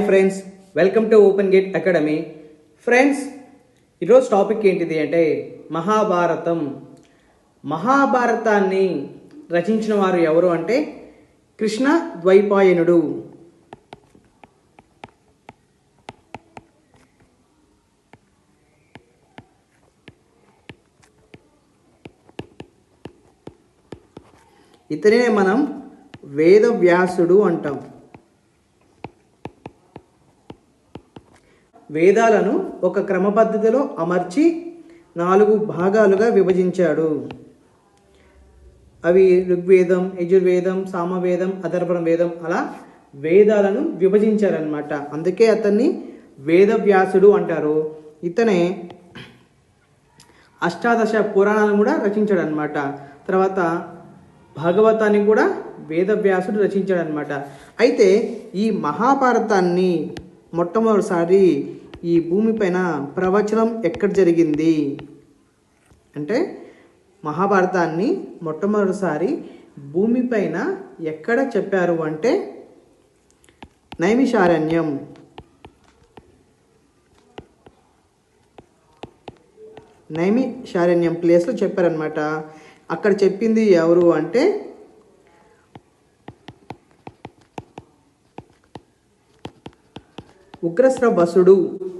Friends, welcome to open gate academy. Friends, ఈరోజు topic ఏంటిది అంటే మహాభారతం. మహాభారతాన్ని రచించిన వారు ఎవరు అంటే కృష్ణ ద్వైపాయనుడు. ఇతనే మనం వేదవ్యాసుడు అంటాం. వేదాలను ఒక క్రమ పద్ధతిలో అమర్చి 4 భాగాలుగా విభజించాడు. అవి ఋగ్వేదం, యజుర్వేదం, సామవేదం, అథర్వణ వేదం, అలా వేదాలను విభజించారనమాట. అందుకే అతన్ని వేదవ్యాసుడు అంటారు. ఇతనే అష్టాదశ పురాణాలను కూడా రచించాడు అనమాట. తర్వాత భాగవతాన్ని కూడా వేదవ్యాసుడు రచించాడు అనమాట. అయితే ఈ మహాభారతాన్ని మొట్టమొదటిసారి ఈ భూమిపైన ప్రవచనం ఎక్కడ జరిగింది అంటే మహాభారతాన్ని మొట్టమొదటిసారి భూమిపైన ఎక్కడ చెప్పారు అంటే నైమిషారణ్యం. నైమిషారణ్యం ప్లేస్లో చెప్పారనమాట. అక్కడ చెప్పింది ఎవరు అంటే ఉగ్రశ్రవసుడు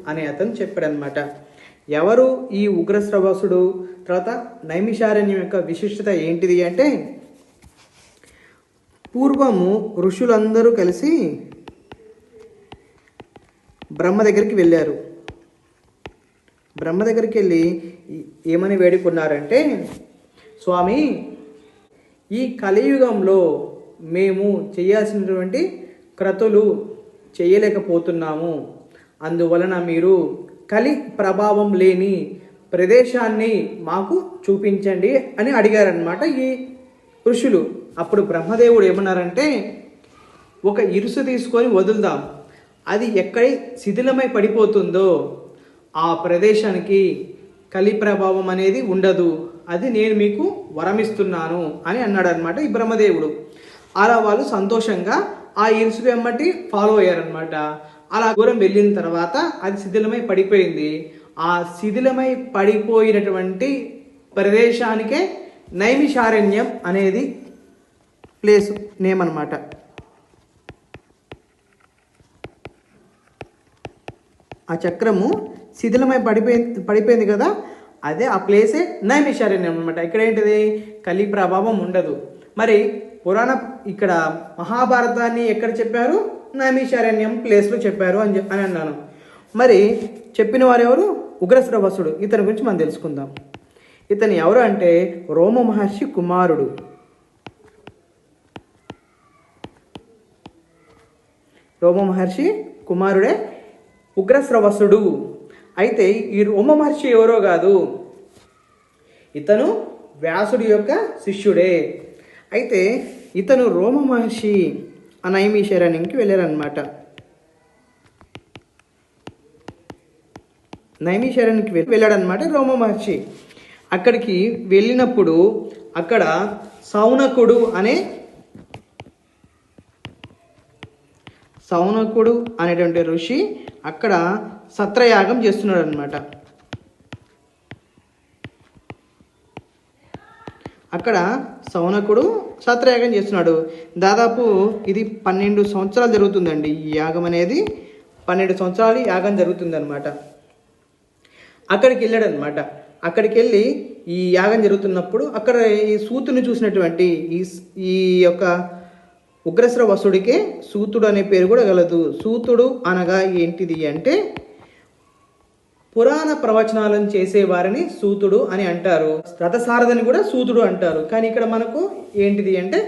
అనే అతను చెప్పాడనమాట. ఎవరు ఈ ఉగ్రశ్రవసుడు? తర్వాత నైమిషారణ్యం యొక్క విశిష్టత ఏంటిది అంటే పూర్వము ఋషులందరూ కలిసి బ్రహ్మ దగ్గరికి వెళ్ళారు. బ్రహ్మ దగ్గరికి వెళ్ళి ఏమని వేడుకున్నారంటే, స్వామి, ఈ కలియుగంలో మేము చేయాల్సినటువంటి క్రతులు చేయలేకపోతున్నాము. అందువలన మీరు కలి ప్రభావం లేని ప్రదేశాన్ని మాకు చూపించండి అని అడిగారనమాట ఈ ఋషులు. అప్పుడు బ్రహ్మదేవుడు ఏమన్నారంటే, ఒక ఇరుసు తీసుకొని వదులుదాం, అది ఎక్కడి శిథిలమై పడిపోతుందో ఆ ప్రదేశానికి కలి ప్రభావం అనేది ఉండదు, అది నేను మీకు వరమిస్తున్నాను అని అన్నాడు అనమాట ఈ బ్రహ్మదేవుడు. అలా వాళ్ళు సంతోషంగా ఆ ఇరుసు వెంబటి ఫాలో అయ్యారనమాట. అలా దూరం వెళ్ళిన తర్వాత అది శిథిలమై పడిపోయింది. ఆ శిథిలమై పడిపోయినటువంటి ప్రదేశానికే నైమిషారణ్యం అనేది ప్లేస్ నేమ్ అనమాట. ఆ చక్రము శిథిలమై పడిపోయింది కదా, అదే ఆ ప్లేసే నైమిషారణ్యం అనమాట. ఇక్కడ ఏంటిది, కలి ప్రభావం ఉండదు. మరి ఇక్కడ మహాభారతాన్ని ఎక్కడ చెప్పారు? నైమిషారణ్యం ప్లేస్లో చెప్పారు అని అన్నాను. మరి చెప్పిన వారు ఎవరు? ఉగ్రశ్రవసుడు. ఇతని గురించి మనం తెలుసుకుందాం. ఇతను ఎవరు అంటే రోమ మహర్షి కుమారుడు. రోమ మహర్షి కుమారుడే ఉగ్రశ్రవసుడు. అయితే ఈ రోమ మహర్షి ఎవరో కాదు, ఇతను వ్యాసుడి యొక్క శిష్యుడే. అయితే ఇతను రోమ మహర్షి నైమిషారణ్యంకి వెళ్ళారనమాట. నైమిషారణ్యానికి వెళ్ళాడనమాట రోమ మహర్షి. అక్కడికి వెళ్ళినప్పుడు అక్కడ సౌనకుడు అనేటువంటి ఋషి అక్కడ సత్రయాగం చేస్తున్నాడు అనమాట. అక్కడ సౌనకుడు సత్రయాగం చేస్తున్నాడు. దాదాపు ఇది 12 సంవత్సరాలు జరుగుతుందండి ఈ యాగం అనేది. 12 సంవత్సరాలు యాగం జరుగుతుందన్నమాట. అక్కడికి వెళ్ళాడనమాట. అక్కడికి వెళ్ళి ఈ యాగం జరుగుతున్నప్పుడు అక్కడ ఈ సూతుని చూసినటువంటి ఈ యొక్క ఉగ్రశ్రవసుడికే సూతుడు అనే పేరు కూడా కలదు. సూతుడు అనగా ఏంటిది అంటే పురాణ ప్రవచనాలను చేసేవారిని సూతుడు అని అంటారు. రథసారథిని కూడా సూతుడు అంటారు. కానీ ఇక్కడ మనకు ఏంటిది అంటే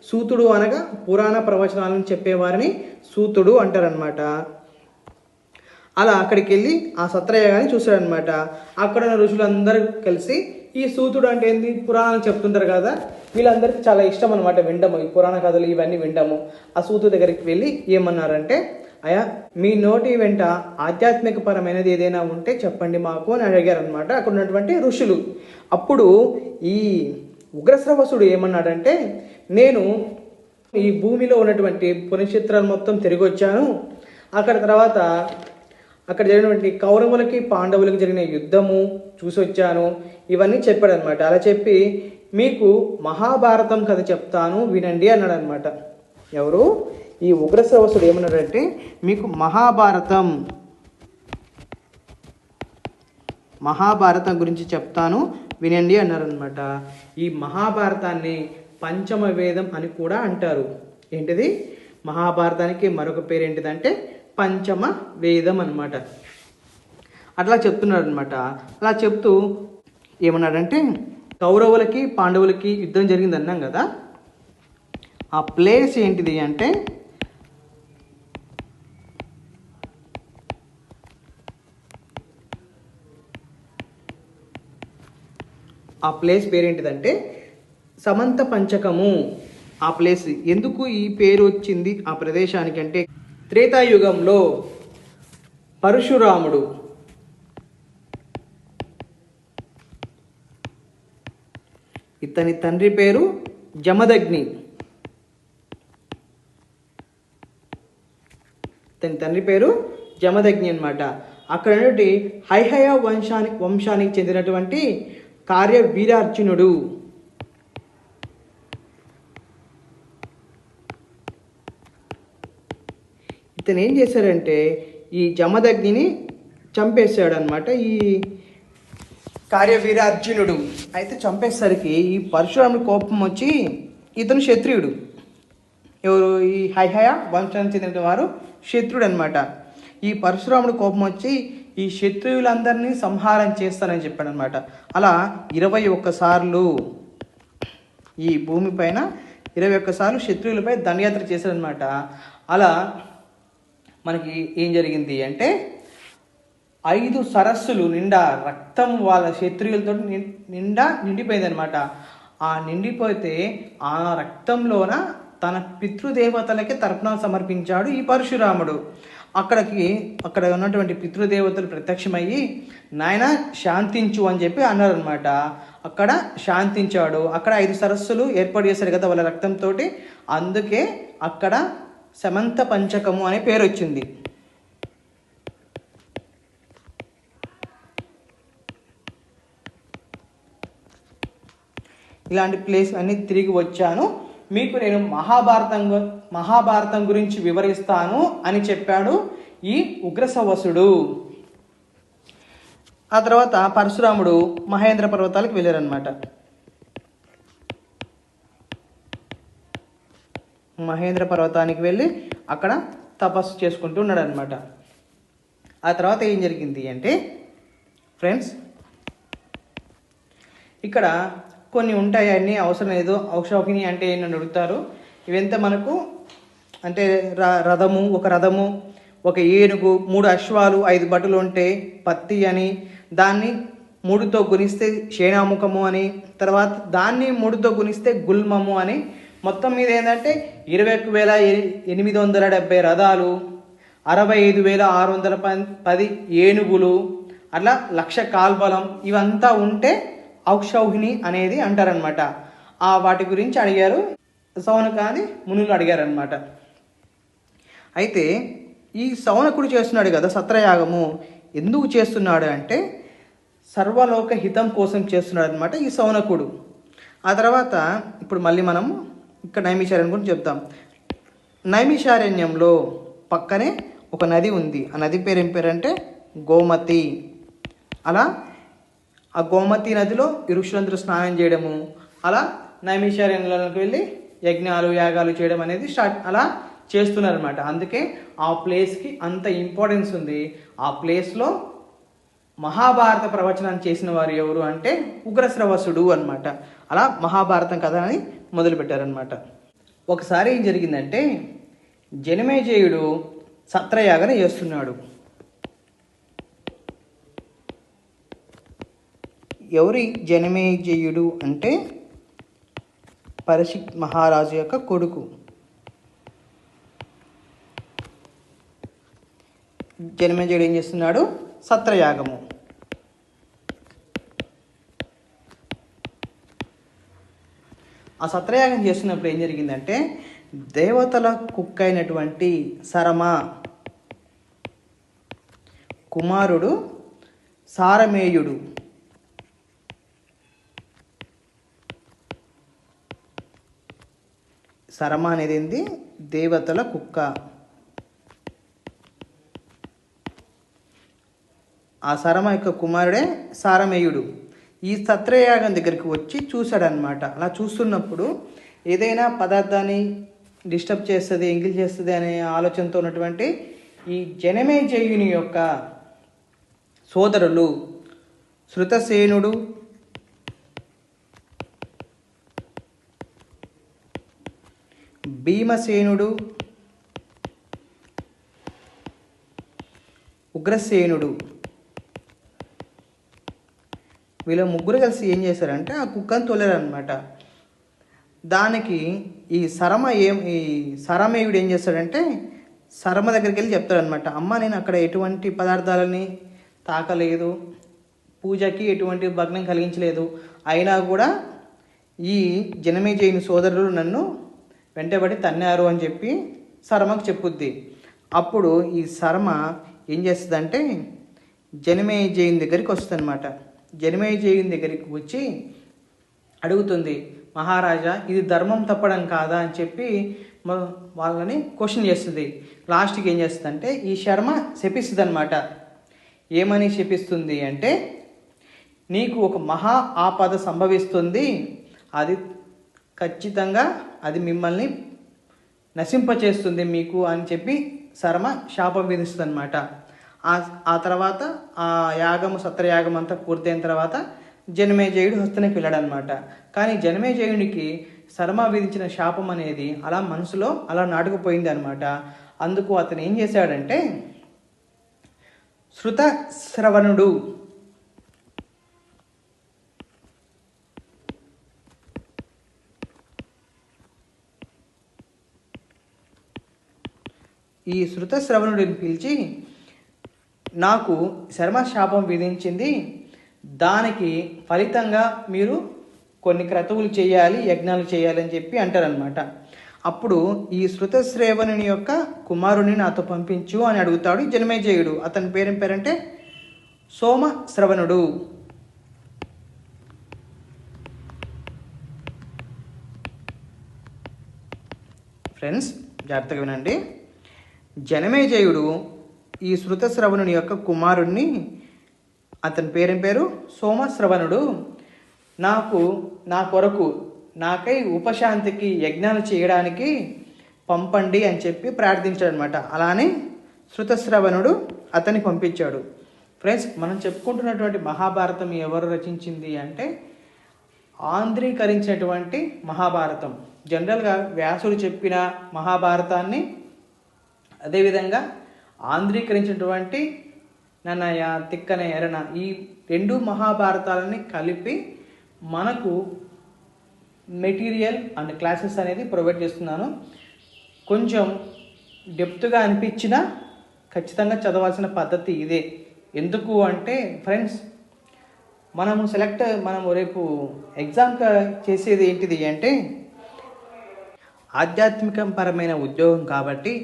సూతుడు అనగా పురాణ ప్రవచనాలను చెప్పేవారిని సూతుడు అంటారనమాట. అలా అక్కడికి వెళ్ళి ఆ సత్రయాగాన్ని చూశాడనమాట. అక్కడ ఉన్న ఋషులందరూ కలిసి ఈ సూతుడు అంటే ఏంది, పురాణాలు చెప్తుంటారు కదా, వీళ్ళందరికీ చాలా ఇష్టం అనమాట వినడము, ఈ పురాణ కథలు ఇవన్నీ వినడము. ఆ సూతుడు దగ్గరికి వెళ్ళి ఏమన్నారంటే, అయ్యా, మీ నోటి వెంట ఆధ్యాత్మిక పరమైనది ఏదైనా ఉంటే చెప్పండి మాకు అని అడిగారనమాట అక్కడ ఉన్నటువంటి ఋషులు. అప్పుడు ఈ ఉగ్రశ్రవసుడు ఏమన్నాడంటే, నేను ఈ భూమిలో ఉన్నటువంటి పుణ్యక్షేత్రాలు మొత్తం తిరిగి వచ్చాను. అక్కడ తర్వాత అక్కడ జరిగినటువంటి కౌరవులకి పాండవులకి జరిగిన యుద్ధము చూసి వచ్చాను, ఇవన్నీ చెప్పాడు అనమాట. అలా చెప్పి మీకు మహాభారతం కథ చెప్తాను వినండి అన్నాడు అనమాట. ఎవరు? ఈ ఉగ్రశ్రవసుడు ఏమన్నాడంటే మీకు మహాభారతం గురించి చెప్తాను వినండి అన్నారనమాట. ఈ మహాభారతాన్ని పంచమ వేదం అని కూడా అంటారు. ఏంటిది? మహాభారతానికి మరొక పేరు ఏంటిదంటే పంచమ వేదం అన్నమాట. అట్లా చెప్తున్నాడు అనమాట. అలా చెప్తూ ఏమన్నాడంటే కౌరవులకి పాండవులకి యుద్ధం జరిగింది అన్నాం కదా, ఆ ప్లేస్ ఏంటిది అంటే ఆ ప్లేస్ పేరేంటిదంటే సమంత పంచకము. ఆ ప్లేస్ ఎందుకు ఈ పేరు వచ్చింది ఆ ప్రదేశానికి అంటే త్రేతాయుగంలో పరశురాముడు ఇతని తండ్రి పేరు జమదగ్ని. ఇతని తండ్రి పేరు జమదగ్ని అనమాట. అక్కడ నుండి హైహయ వంశానికి చెందినటువంటి కార్య వీరార్జునుడు ఇతను ఏం చేశారంటే ఈ జమదగ్నిని చంపేశాడు అనమాట. ఈ కార్యవీరార్జునుడు అయితే చంపేసరికి ఈ పరశురాముడి కోపం వచ్చి, ఇతను క్షత్రియుడు, ఎవరు? ఈ హైహయ వంశానికి చెందిన వారు క్షత్రుడు అనమాట. ఈ పరశురాముడి కోపం వచ్చి ఈ క్షత్రియులందరినీ సంహారం చేస్తానని చెప్పాడు అనమాట. అలా 21 సార్లు ఈ భూమిపైన 21 సార్లు క్షత్రియులపై దండయాత్ర చేశాడనమాట. అలా మనకి ఏం జరిగింది అంటే 5 సరస్సులు నిండా రక్తం వాళ్ళ క్షత్రియులతో నిండిపోయింది అనమాట. ఆ నిండిపోతే ఆ రక్తంలోన తన పితృదేవతలకి తర్పణాలు సమర్పించాడు ఈ పరశురాముడు. అక్కడ ఉన్నటువంటి పితృదేవతలు ప్రత్యక్షమయ్యి నాయన శాంతించు అని చెప్పి అన్నారనమాట. అక్కడ శాంతించాడు. అక్కడ 5 సరస్సులు ఏర్పాటు చేశారు కదా వాళ్ళ రక్తంతో, అందుకే అక్కడ సమంత పంచకము అనే పేరు వచ్చింది. ఇలాంటి ప్లేస్ అన్ని తిరిగి వచ్చాను, మీకు నేను మహాభారతం గురించి వివరిస్తాను అని చెప్పాడు ఈ ఉగ్రశ్రవసుడు. ఆ తర్వాత పరశురాముడు మహేంద్ర పర్వతాలకు వెళ్ళారనమాట. మహేంద్ర పర్వతానికి వెళ్ళి అక్కడ తపస్సు చేసుకుంటూ ఉన్నాడు అనమాట. ఆ తర్వాత ఏం జరిగింది అంటే ఫ్రెండ్స్, ఇక్కడ కొన్ని ఉంటాయి, అన్నీ అవసరం లేదు. ఔషౌహిని అంటే ఏంటని అడుగుతారు. ఇవంతా మనకు అంటే ఒక రథము, ఒక ఏనుగు, 3 అశ్వాలు, 5 భటులు ఉంటే పత్తి అని, దాన్ని 3తో గుణిస్తే శేనాముఖము అని, తర్వాత దాన్ని 3తో గుణిస్తే గుల్మము అని, మొత్తం మీద ఏంటంటే 21,870 రథాలు, 65,610 ఏనుగులు, అట్లా 1,00,000 కాల్బలం, ఇవంతా ఉంటే ఔషౌహిని అనేది అంటారనమాట. వాటి గురించి అడిగారు సౌనకాది మునులు అడిగారనమాట. అయితే ఈ సౌనకుడు చేస్తున్నాడు కదా సత్రయాగము, ఎందుకు చేస్తున్నాడు అంటే సర్వలోక హితం కోసం చేస్తున్నాడు అనమాట ఈ సౌనకుడు. ఆ తర్వాత ఇప్పుడు మళ్ళీ మనం ఇక్కడ నైమిషారణ్యం గురించి చెప్తాం. నైమిషారణ్యంలో పక్కనే ఒక నది ఉంది. ఆ నది పేరు ఏం పేరు అంటే గోమతి. అలా ఆ గోమతి నదిలో ఈ ఋషులందరూ స్నానం చేయడము, అలా నైమిషారణ్యంలోకి వెళ్ళి యాగాలు చేయడం అనేది అలా చేస్తున్నారనమాట. అందుకే ఆ ప్లేస్కి అంత ఇంపార్టెన్స్ ఉంది. ఆ ప్లేస్లో మహాభారత ప్రవచనం చేసిన వారు ఎవరు అంటే ఉగ్రశ్రవసుడు అనమాట. అలా మహాభారతం కథ అని మొదలుపెట్టారనమాట. ఒకసారి ఏం జరిగిందంటే జనమేజయుడు సత్రయాగన చేస్తున్నాడు. ఎవరి జనమేజయుడు అంటే పరీక్షిత్ మహారాజు యొక్క కొడుకు. జనమేజయుడు ఏం చేస్తున్నాడు? సత్రయాగము. ఆ సత్రయాగం చేస్తున్నప్పుడు ఏం జరిగిందంటే దేవతల కుక్క అయినటువంటి సరమ కుమారుడు సారమేయుడు. సరమ అనేది ఏంది? దేవతల కుక్క. ఆ సరమ యొక్క కుమారుడే సారమేయుడు. ఈ సత్రయాగం దగ్గరికి వచ్చి చూశాడనమాట. అలా చూస్తున్నప్పుడు ఏదైనా పదార్థాన్ని డిస్టర్బ్ చేస్తుంది, ఎంగిల్ చేస్తుంది అనే ఆలోచనతో ఉన్నటువంటి ఈ జనమేజయుని యొక్క సోదరులు శృతసేనుడు, భీమసేనుడు, ఉగ్రసేనుడు, వీళ్ళ ముగ్గురు కలిసి ఏం చేశారంటే ఆ కుక్కను తోలారనమాట. దానికి ఈ సరమేయుడు ఏం చేస్తాడంటే సరమ దగ్గరికి వెళ్ళి చెప్తాడనమాట, అమ్మ నేను అక్కడ ఎటువంటి పదార్థాలని తాకలేదు, పూజకి ఎటువంటి భగ్నం కలిగించలేదు, అయినా కూడా ఈ జనమేజయుని సోదరులు నన్ను వెంటబడి తన్నారు అని చెప్పి సరమకు చెప్పుద్ది. అప్పుడు ఈ సరమ ఏం చేస్తుందంటే జనమేజయుని దగ్గరికి వస్తుంది అనమాట. జనమేజయుని దగ్గరికి వచ్చి అడుగుతుంది, మహారాజా ఇది ధర్మం తప్పడం కాదా అని చెప్పి వాళ్ళని క్వశ్చన్ చేస్తుంది. లాస్ట్కి ఏం చేస్తుందంటే ఈ శర్మ శపిస్తుంది అనమాట. ఏమని శపిస్తుంది అంటే నీకు ఒక మహా ఆపద సంభవిస్తుంది, అది ఖచ్చితంగా అది మిమ్మల్ని నశింపచేస్తుంది మీకు అని చెప్పి శర్మ శాపం విధిస్తుంది అనమాట. ఆ తర్వాత ఆ యాగము సత్రయాగం అంతా పూర్తయిన తర్వాత జనమేజయుడు హస్తనకి వెళ్ళాడనమాట. కానీ జనమేజయుడికి శర్మ విధించిన శాపం అనేది అలా మనసులో అలా నాటుకుపోయింది అనమాట. అందుకు అతను ఏం చేశాడంటే శృతశ్రవణుడు ఈ శృతశ్రవణుడిని పిలిచి నాకు శర్మ శాపం విధించింది, దానికి ఫలితంగా మీరు కొన్ని క్రతువులు చేయాలి, యజ్ఞాలు చేయాలి అని చెప్పి అంటారనమాట. అప్పుడు ఈ శృతశ్రవణుని యొక్క కుమారుని నాతో పంపించు అని అడుగుతాడు జనమేజయుడు. అతని పేరేం పేరంటే సోమశ్రవణుడు. ఫ్రెండ్స్ జాగ్రత్తగా వినండి. జనమేజయుడు ఈ శృతశ్రవణుని యొక్క కుమారుణ్ణి, అతని పేరేం పేరు సోమశ్రవణుడు, నా కొరకు నాకై ఉపశాంతికి యజ్ఞాలు చేయడానికి పంపండి అని చెప్పి ప్రార్థించాడు అనమాట. అలానే శృతశ్రవణుడు అతన్ని పంపించాడు. ఫ్రెండ్స్ మనం చెప్పుకుంటున్నటువంటి మహాభారతం ఎవరు రచించింది అంటే ఆంధ్రీకరించినటువంటి మహాభారతం. జనరల్గా వ్యాసుడు చెప్పిన మహాభారతాన్ని అదేవిధంగా ఆంధ్రీకరించినటువంటి నన్నయ్య తిక్కన ఎరన ఈ రెండు మహాభారతాలని కలిపి మనకు మెటీరియల్ అండ్ క్లాసెస్ అనేది ప్రొవైడ్ చేస్తున్నాను. కొంచెం డెప్త్గా అనిపించినా ఖచ్చితంగా చదవాల్సిన పద్ధతి ఇదే. ఎందుకు అంటే ఫ్రెండ్స్ మనము రేపు ఎగ్జామ్గా చేసేది ఏంటిది అంటే ఆధ్యాత్మికపరమైన ఉద్యోగం కాబట్టి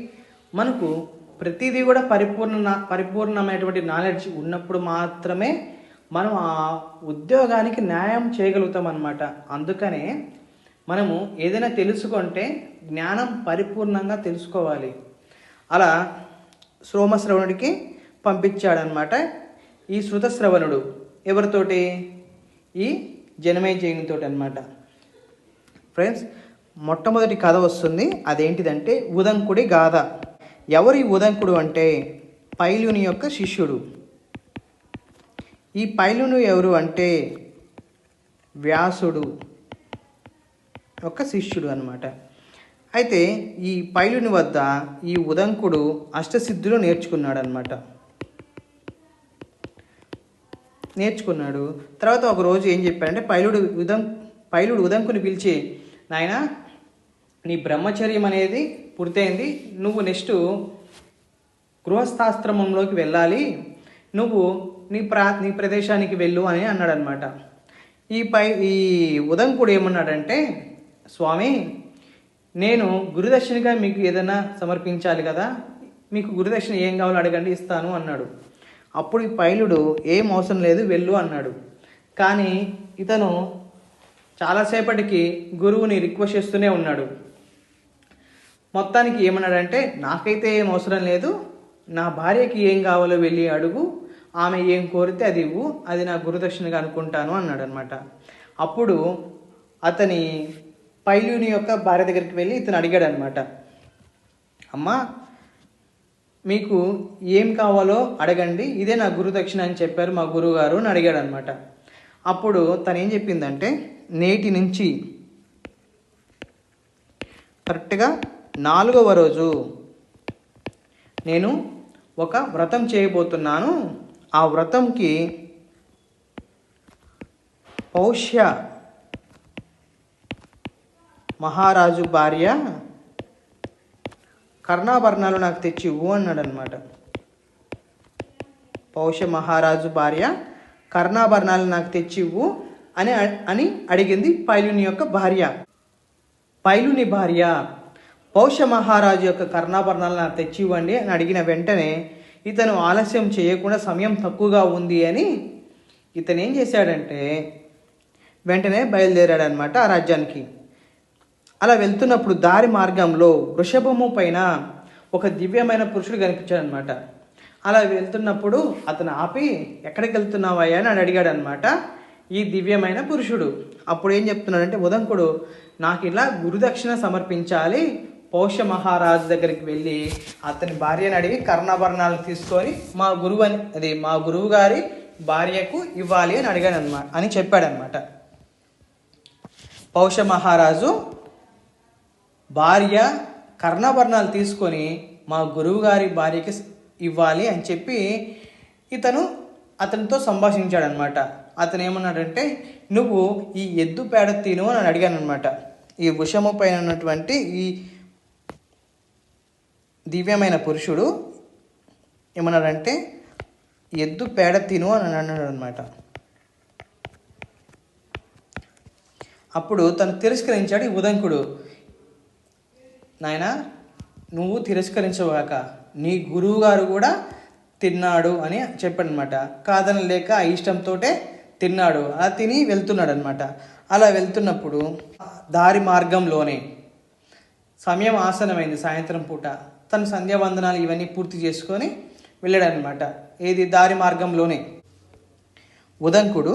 మనకు ప్రతిదీ కూడా పరిపూర్ణమైనటువంటి నాలెడ్జ్ ఉన్నప్పుడు మాత్రమే మనం ఆ ఉద్యోగానికి న్యాయం చేయగలుగుతాం అన్నమాట. అందుకనే మనము ఏదైనా తెలుసుకుంటే జ్ఞానం పరిపూర్ణంగా తెలుసుకోవాలి. అలా సోమశ్రవణుడికి పంపించాడనమాట ఈ శృతశ్రవణుడు. ఎవరితోటి? ఈ జనమేజయునితో అనమాట. ఫ్రెండ్స్ మొట్టమొదటి కథ వస్తుంది. అదేంటిదంటే ఉదంకుడి గాథ. ఎవరి ఉదంకుడు అంటే పైలుని యొక్క శిష్యుడు. ఈ పైలును ఎవరు అంటే వ్యాసుడు యొక్క శిష్యుడు అన్నమాట. అయితే ఈ పైలుని వద్ద ఈ ఉదంకుడు అష్టసిద్ధులు నేర్చుకున్నాడు. తర్వాత ఒకరోజు ఏం చెప్పాడంటే పైలుడు ఉదంకుని పిలిచి, నాయన నీ బ్రహ్మచర్యం అనేది పూర్తయింది, నువ్వు నెక్స్ట్ గృహస్థాశ్రమంలోకి వెళ్ళాలి, నువ్వు నీ ప్రదేశానికి వెళ్ళు అని అన్నాడు అనమాట. ఈ ఉదంకుడు ఏమన్నాడంటే, స్వామి నేను గురుదక్షిణగా మీకు ఏదైనా సమర్పించాలి కదా, మీకు గురుదక్షిణ ఏం కావాలో అడగండి ఇస్తాను అన్నాడు. అప్పుడు ఈ పైలుడు ఏం అవసరం లేదు వెళ్ళు అన్నాడు. కానీ ఇతను చాలాసేపటికి గురువుని రిక్వెస్ట్ చేస్తూనే ఉన్నాడు. మొత్తానికి ఏమన్నాడంటే, నాకైతే ఏం అవసరం లేదు, నా భార్యకి ఏం కావాలో వెళ్ళి అడుగు, ఆమె ఏం కోరితే అది ఇవ్వు, అది నా గురుదక్షిణగా అనుకుంటాను అన్నాడు అనమాట. అప్పుడు అతని పైలుని యొక్క భార్య దగ్గరికి వెళ్ళి ఇతను అడిగాడు అనమాట, అమ్మా మీకు ఏం కావాలో అడగండి, ఇదే నా గురుదక్షిణ అని చెప్పారు మా గురువుగారు అని అడిగాడు అనమాట. అప్పుడు తను ఏం చెప్పిందంటే, నేటి నుంచి కరెక్ట్గా 4వ రోజు నేను ఒక వ్రతం చేయబోతున్నాను. ఆ వ్రతంకి పౌష్య మహారాజు భార్య కర్ణాభరణాలు నాకు తెచ్చి ఇవ్వు అన్నాడు అనమాట. పౌష్య మహారాజు భార్య కర్ణాభరణాలు నాకు తెచ్చి ఇవ్వు అని అడిగింది పైలుని యొక్క భార్య. పైలుని భార్య పౌష్య మహారాజు యొక్క కర్ణాభరణాలు నాకు తెచ్చి ఇవ్వండి అని అడిగిన వెంటనే ఇతను ఆలస్యం చేయకుండా సమయం తక్కువగా ఉంది అని ఇతను ఏం చేశాడంటే వెంటనే బయలుదేరాడనమాట ఆ రాజ్యానికి. అలా వెళ్తున్నప్పుడు దారి మార్గంలో వృషభము పైన ఒక దివ్యమైన పురుషుడు కనిపించాడనమాట. అలా వెళ్తున్నప్పుడు అతను ఆపి, ఎక్కడికి వెళ్తున్నావయ్యా అని అడిగాడు అనమాట ఈ దివ్యమైన పురుషుడు. అప్పుడు ఏం చెప్తున్నాడంటే, ఉదంకుడు నాకు ఇలా గురుదక్షిణ సమర్పించాలి, పౌష్య మహారాజు దగ్గరికి వెళ్ళి అతని భార్యను అడిగి కర్ణాభరణాలు తీసుకొని మా గురువు గారి భార్యకు ఇవ్వాలి అని అడిగాడు అనమాట అని చెప్పాడనమాట. పౌష్య మహారాజు భార్య కర్ణాభరణాలు తీసుకొని మా గురువు గారి భార్యకి ఇవ్వాలి అని చెప్పి అతనితో సంభాషించాడనమాట. అతను ఏమన్నాడంటే, నువ్వు ఈ ఎద్దు పేడ తిను అని అడిగాను అనమాట. ఈ వృషము పైన ఉన్నటువంటి ఈ దివ్యమైన పురుషుడు ఏమన్నాడంటే, ఎద్దు పేడ తిను అని అన్నాడు అనమాట. అప్పుడు తను తిరస్కరించాడు ఈ ఉదంకుడు. నాయన, నువ్వు తిరస్కరించవాక, నీ గురువు గారు కూడా తిన్నాడు అని చెప్పాడనమాట. కాదని లేక ఇష్టంతో తిన్నాడు. అలా తిని వెళ్తున్నాడు అనమాట. అలా వెళ్తున్నప్పుడు దారి మార్గంలోనే సమయం ఆసనమైంది, సాయంత్రం పూట. తను సంధ్యావందనాలు ఇవన్నీ పూర్తి చేసుకొని వెళ్ళాడనమాట. ఏది దారి మార్గంలోనే ఉదంకుడు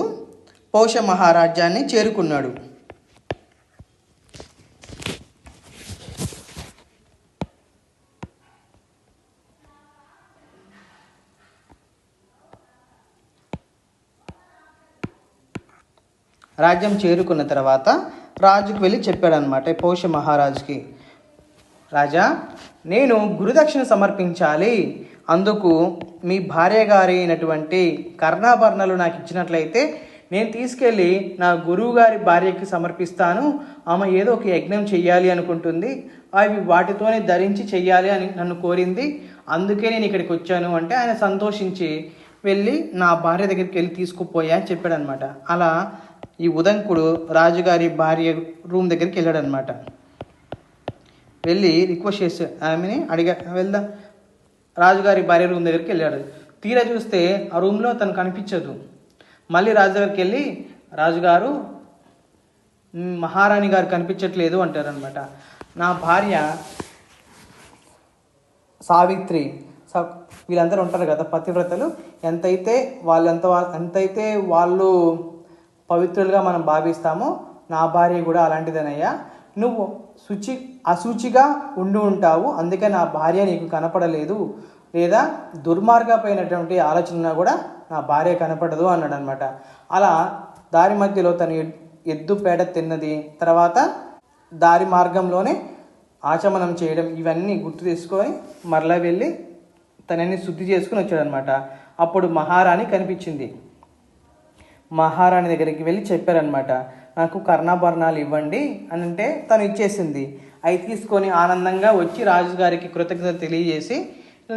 పౌష్య మహారాజ్యాన్ని చేరుకున్నాడు. రాజ్యం చేరుకున్న తర్వాత రాజుకు వెళ్ళి చెప్పాడనమాట పౌష్య మహారాజుకి, రాజా, నేను గురుదక్షిణ సమర్పించాలి, అందుకు మీ భార్య గారి అయినటువంటి కర్ణాభరణాలు నాకు ఇచ్చినట్లయితే నేను తీసుకెళ్ళి నా గురువు గారి భార్యకి సమర్పిస్తాను. ఆమె ఏదో ఒక యజ్ఞం చెయ్యాలి అనుకుంటుంది, అవి వాటితోనే ధరించి చెయ్యాలి అని నన్ను కోరింది, అందుకే నేను ఇక్కడికి వచ్చాను అంటే ఆయన సంతోషించి వెళ్ళి నా భార్య దగ్గరికి వెళ్ళి తీసుకుపోయా అని చెప్పాడనమాట. అలా ఈ ఉదంకుడు రాజుగారి భార్య రూమ్ దగ్గరికి వెళ్ళాడనమాట. వెళ్ళి రిక్వెస్ట్ చేసి ఆమెని వెళ్దాం రాజుగారి భార్య రూమ్ దగ్గరికి వెళ్ళాడు. తీరా చూస్తే ఆ రూమ్లో తను కనిపించదు. మళ్ళీ రాజు దగ్గరికి వెళ్ళి, రాజుగారు, మహారాణి గారు కనిపించట్లేదు అంటారనమాట. నా భార్య సావిత్రి, వీళ్ళందరూ ఉంటారు కదా పతివ్రతలు, ఎంతైతే వాళ్ళు పవిత్రులుగా మనం భావిస్తామో నా భార్య కూడా అలాంటిదేనయ్యా. నువ్వు అశుచిగా ఉంటావు, అందుకే నా భార్య నీకు కనపడలేదు, లేదా దుర్మార్గమైనటువంటి ఆలోచన కూడా నా భార్య కనపడదు అన్నాడు అనమాట. అలా దారి మధ్యలో తను ఎద్దు పేడ తిన్నది, తర్వాత దారి మార్గంలోనే ఆచమనం చేయడం, ఇవన్నీ గుర్తు తీసుకొని మరలా వెళ్ళి తనని శుద్ధి చేసుకుని వచ్చాడనమాట. అప్పుడు మహారాణి కనిపించింది. మహారాణి దగ్గరికి వెళ్ళి చెప్పారనమాట, నాకు కర్ణాభరణాలు ఇవ్వండి అని అంటే తను ఇచ్చేసింది. అవి తీసుకొని ఆనందంగా వచ్చి రాజుగారికి కృతజ్ఞత తెలియజేసి,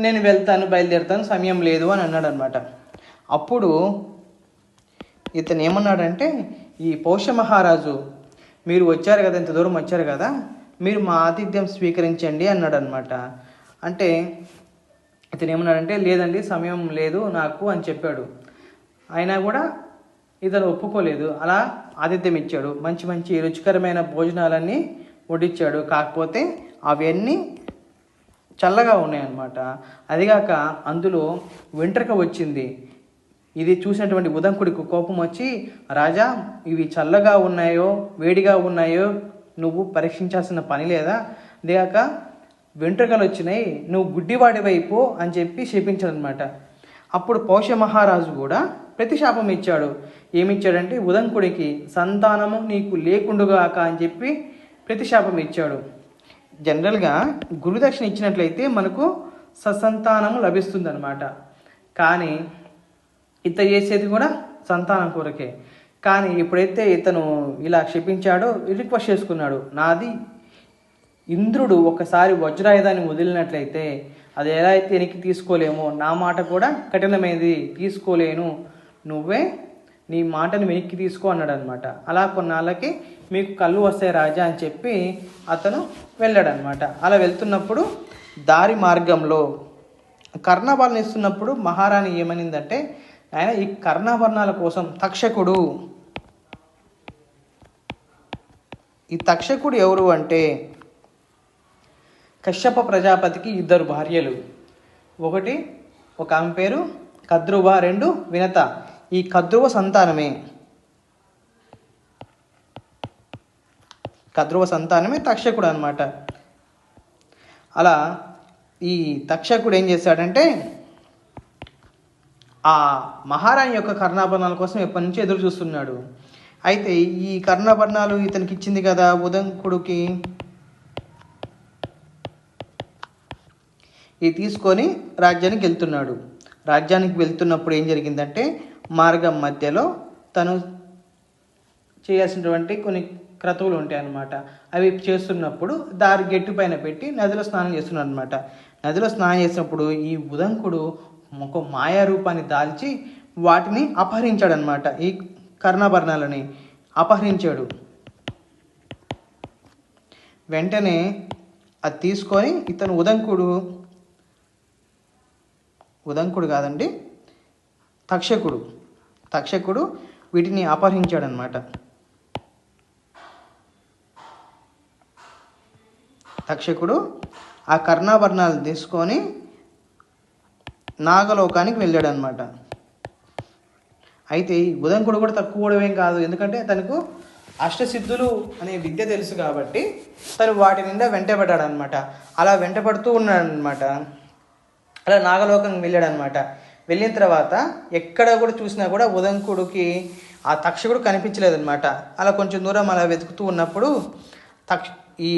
నేను బయలుదేరుతాను, సమయం లేదు అని అన్నాడు అనమాట. అప్పుడు ఇతను ఏమన్నాడంటే, ఈ పౌష్య మహారాజు, మీరు వచ్చారు కదా, ఇంత దూరం వచ్చారు కదా, మీరు మా ఆతిథ్యం స్వీకరించండి అన్నాడు అనమాట. అంటే ఇతను ఏమన్నాడంటే లేదండి సమయం లేదు నాకు అని చెప్పాడు. అయినా కూడా ఇతను ఒప్పుకోలేదు. అలా ఆతిథ్యం ఇచ్చాడు. మంచి మంచి రుచికరమైన భోజనాలన్నీ వడ్డించాడు. కాకపోతే అవన్నీ చల్లగా ఉన్నాయన్నమాట. అదిగాక అందులో వెంట్రుక వచ్చింది. ఇది చూసినటువంటి ఉదంకుడికి కోపం వచ్చి, రాజా ఇవి చల్లగా ఉన్నాయో వేడిగా ఉన్నాయో నువ్వు పరీక్షించాల్సిన పని లేదా? అదిగాక వెంట్రుకలు వచ్చినాయి, నువ్వు గుడ్డివాడి వైపు అని చెప్పి శపించాడు అనమాట. అప్పుడు పౌష్య మహారాజు కూడా ప్రతిశాపం ఇచ్చాడు. ఏమిచ్చాడంటే ఉదంకుడికి సంతానము నీకు లేకుండుగాక అని చెప్పి ప్రతిశాపం ఇచ్చాడు. జనరల్గా గురుదక్షిణ ఇచ్చినట్లయితే మనకు ససంతానము లభిస్తుంది అనమాట. కానీ ఇత చేసేది కూడా సంతానం కొరకే. కానీ ఎప్పుడైతే ఇతను ఇలా క్షపించాడో రిక్వెస్ట్ చేసుకున్నాడు, నాది ఇంద్రుడు ఒకసారి వజ్రాయుధాన్ని వదిలినట్లయితే అది ఎలా అయితే వెనక్కి తీసుకోలేమో నా మాట కూడా కఠినమైనది, తీసుకోలేను, నువ్వే నీ మాటను వెనక్కి తీసుకో అన్నాడు అనమాట. అలా కొన్నాళ్ళకి మీకు కళ్ళు వస్తాయి రాజా అని చెప్పి అతను వెళ్ళాడనమాట. అలా వెళ్తున్నప్పుడు దారి మార్గంలో కర్ణాభరణం ఇస్తున్నప్పుడు మహారాణి ఏమనిందంటే, ఆయన ఈ కర్ణాభరణాల కోసం ఈ తక్షకుడు ఎవరు అంటే కశ్యప ప్రజాపతికి 2 భార్యలు. ఒక ఆమె పేరు కద్రువ, 2 వినత. ఈ కద్రువ సంతానమే తక్షకుడు అనమాట. అలా ఈ తక్షకుడు ఏం చేశాడంటే ఆ మహారాణి యొక్క కర్ణాభరణాల కోసం ఎప్పటి నుంచి ఎదురు చూస్తున్నాడు. అయితే ఈ కర్ణాభరణాలు ఇతనికి ఇచ్చింది కదా ఉదంకుడికి, ఇది తీసుకొని రాజ్యానికి వెళ్తున్నాడు. రాజ్యానికి వెళ్తున్నప్పుడు ఏం జరిగిందంటే మార్గం మధ్యలో తను చేయాల్సినటువంటి కొన్ని క్రతువులు ఉంటాయి అన్నమాట. అవి చేస్తున్నప్పుడు దారి గట్టు పైన పెట్టి నదిలో స్నానం చేస్తున్నాడు అనమాట. నదిలో స్నానం చేసినప్పుడు ఈ ఉదంకుడు ఒక మాయా రూపాన్ని దాల్చి వాటిని అపహరించాడనమాట. ఈ కర్ణాభరణాలని అపహరించాడు. వెంటనే అది తీసుకొని ఇతను ఉదంకుడు కాదండి, తక్షకుడు వీటిని అపహరించాడనమాట. తక్షకుడు ఆ కర్ణాభరణాలు తీసుకొని నాగలోకానికి వెళ్ళాడనమాట. అయితే ఈ ఉదంకుడు కూడా తక్కువడమేం కాదు, ఎందుకంటే తనకు అష్టసిద్ధులు అనే విద్య తెలుసు కాబట్టి తను వాటి నిండా వెంటబడ్డాడనమాట. అలా వెంటపడుతూ ఉన్నాడనమాట. అలా నాగలోకానికి వెళ్ళాడనమాట. వెళ్ళిన తర్వాత ఎక్కడ కూడా చూసినా కూడా ఉదంకుడికి ఆ తక్షకుడు కనిపించలేదనమాట. అలా కొంచెం దూరం అలా వెతుకుతూ ఉన్నప్పుడు ఈ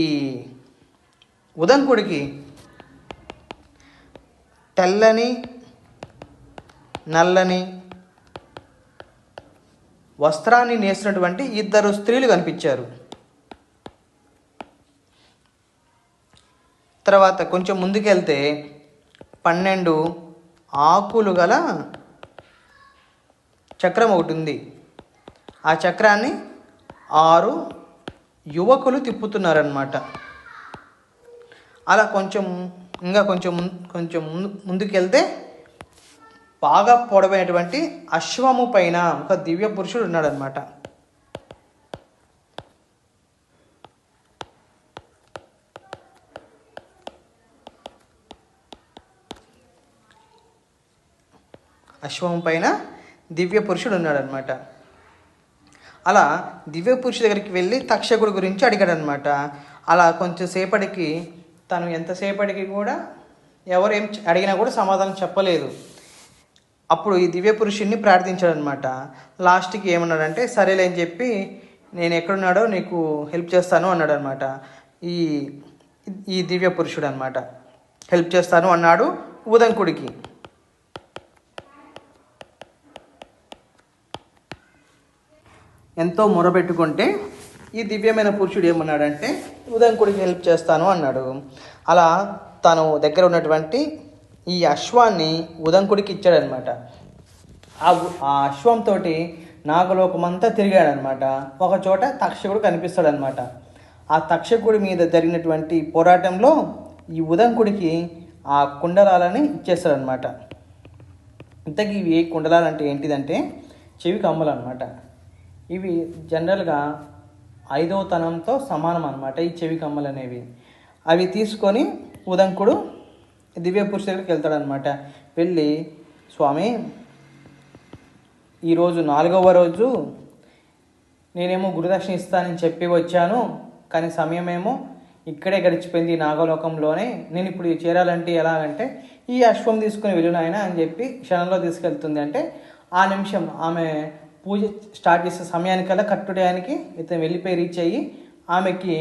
ఉదంకుడికి తెల్లని నల్లని వస్త్రాన్ని నేసినటువంటి 2 స్త్రీలు కనిపించారు. తర్వాత కొంచెం ముందుకెళ్తే 12 ఆకులు గల చక్రం ఒకటి ఉంది. ఆ చక్రాన్ని 6 యువకులు తిప్పుతున్నారన్నమాట. అలా కొంచెం ముందుకెళ్తే బాగా పొడవైనటువంటి అశ్వము పైన ఒక దివ్య పురుషుడు ఉన్నాడనమాట. అశ్వం పైన దివ్య పురుషుడు ఉన్నాడనమాట. అలా దివ్య పురుషుడి దగ్గరికి వెళ్ళి తక్షకుడి గురించి అడిగాడనమాట. అలా కొంచెం సేపటికి తను ఎంతసేపటికి కూడా ఎవరేం అడిగినా కూడా సమాధానం చెప్పలేదు. అప్పుడు ఈ దివ్య పురుషుడిని ప్రార్థించాడనమాట. లాస్ట్కి ఏమన్నాడంటే సరేలే అని చెప్పి నేను ఎక్కడున్నాడో నీకు హెల్ప్ చేస్తాను అన్నాడు అనమాట. ఈ దివ్య పురుషుడు అనమాట హెల్ప్ చేస్తాను అన్నాడు ఉదంకుడికి. ఎంతో మొరపెట్టుకుంటే ఈ దివ్యమైన పురుషుడు ఏమన్నాడంటే ఉదంకుడికి హెల్ప్ చేస్తాను అన్నాడు. అలా తను దగ్గర ఉన్నటువంటి ఈ అశ్వాన్ని ఉదంకుడికి ఇచ్చాడనమాట. ఆ అశ్వంతో నాగలోకమంతా తిరిగాడనమాట. ఒక చోట తక్షకుడు కనిపిస్తాడనమాట. ఆ తక్షకుడి మీద జరిగినటువంటి పోరాటంలో ఈ ఉదంకుడికి ఆ కుండలాలని ఇచ్చేస్తాడనమాట. ఇంతకీ ఇవి కుండలాలు అంటే ఏంటిదంటే చెవి కమ్మలు అనమాట. ఇవి జనరల్గా 5వ తనంతో సమానం అనమాట ఈ చెవి కమ్మలు అనేవి. అవి తీసుకొని ఉదంకుడు దివ్య పురుషుల దగ్గరికి వెళ్తాడనమాట. వెళ్ళి, స్వామి ఈరోజు 4వ రోజు నేనేమో గురుదక్షిణ ఇస్తానని చెప్పి వచ్చాను, కానీ సమయమేమో ఇక్కడే గడిచిపోయింది నాగలోకంలోనే. నేను ఇప్పుడు చేరాలంటే ఎలాగంటే ఈ అశ్వం తీసుకుని వెళ్ళు నాయన అని చెప్పి క్షణంలో తీసుకెళ్తుంది. అంటే ఆ నిమిషం ఆమె పూజ స్టార్ట్ చేసే సమయానికల్లా కట్టుడానికి ఇతను వెళ్ళిపోయి రీచ్ అయ్యి ఆమెకి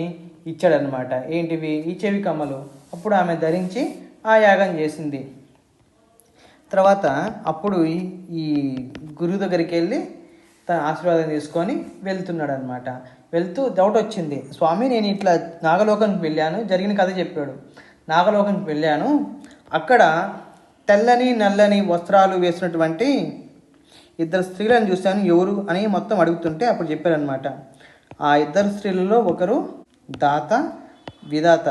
ఇచ్చాడనమాట. ఏంటివి? ఈ చెవి కమ్మలు. అప్పుడు ఆమె ధరించి ఆ యాగం చేసింది. తర్వాత అప్పుడు ఈ గురువు దగ్గరికి వెళ్ళి తన ఆశీర్వాదం తీసుకొని వెళ్తున్నాడు అనమాట. వెళ్తూ డౌట్ వచ్చింది, స్వామి నేను ఇట్లా నాగలోకానికి వెళ్ళాను, జరిగిన కథ చెప్పాడు. నాగలోకానికి వెళ్ళాను, అక్కడ తెల్లని నల్లని వస్త్రాలు వేసినటువంటి 2 స్త్రీలను చూశాను, ఎవరు అని మొత్తం అడుగుతుంటే అప్పుడు చెప్పారనమాట. ఆ 2 స్త్రీలలో ఒకరు దాత, విధాత.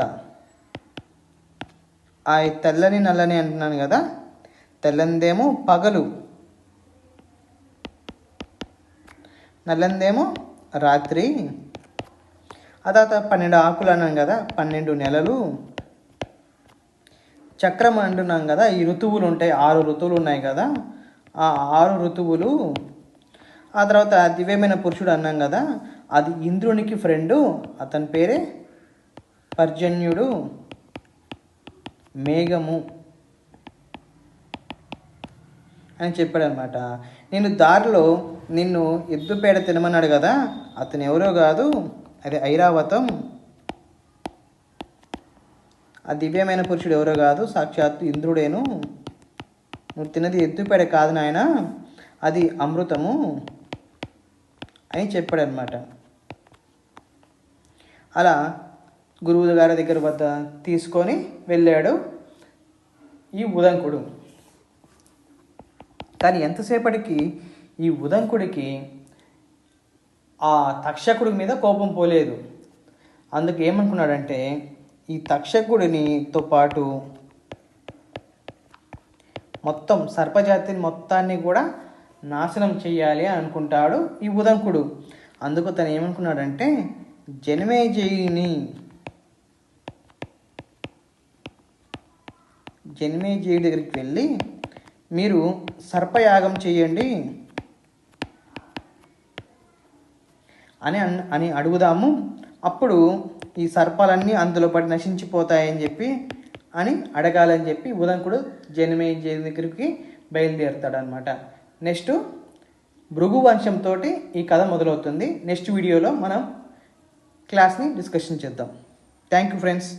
ఆ తెల్లని నల్లని అంటున్నాను కదా, తెల్లందేమో పగలు, నల్లందేమో రాత్రి. ఆ తర్వాత 12 ఆకులు అన్నాం కదా, 12 నెలలు. చక్రం అంటున్నాం కదా, ఈ ఋతువులు ఉంటాయి, 6 ఋతువులు ఉన్నాయి కదా, ఆ 6 ఋతువులు. ఆ తర్వాత దివ్యమైన పురుషుడు అన్నాం కదా, అది ఇంద్రునికి ఫ్రెండు, అతని పేరే పర్జన్యుడు. మేఘము అని చెప్పాడనమాట. నేను దారిలో నిన్ను ఎద్దుపేడ తినమన్నాడు కదా, అతను ఎవరో కాదు, అది ఐరావతం. ఆ దివ్యమైన పురుషుడు ఎవరో కాదు, సాక్షాత్తు ఇంద్రుడేను. నువ్వు తిన్నది ఎద్దుపేడ కాదు నాయన, అది అమృతము అని చెప్పాడనమాట. అలా గురువు గారి దగ్గర వద్ద తీసుకొని వెళ్ళాడు ఈ ఉదంకుడు. కానీ ఎంతసేపటికి ఈ ఉదంకుడికి ఆ తక్షకుడి మీద కోపం పోలేదు. అందుకు ఏమనుకున్నాడంటే ఈ తక్షకుడినితో పాటు మొత్తం సర్పజాతిని మొత్తాన్ని కూడా నాశనం చేయాలి అని అనుకుంటాడు ఈ ఉదంకుడు. అందుకు తను ఏమనుకున్నాడంటే జనమేజయుడి దగ్గరికి వెళ్ళి మీరు సర్పయాగం చేయండి అని అడుగుదాము, అప్పుడు ఈ సర్పాలన్నీ అందులో పడి నశించిపోతాయని చెప్పి అని అడగాలని చెప్పి ఉదంకుడు జనమేజయుడి దగ్గరికి బయలుదేరుతాడనమాట. నెక్స్ట్ భృగు వంశంతో ఈ కథ మొదలవుతుంది. నెక్స్ట్ వీడియోలో మనం క్లాస్ని డిస్కషన్ చేద్దాం. Thank you friends.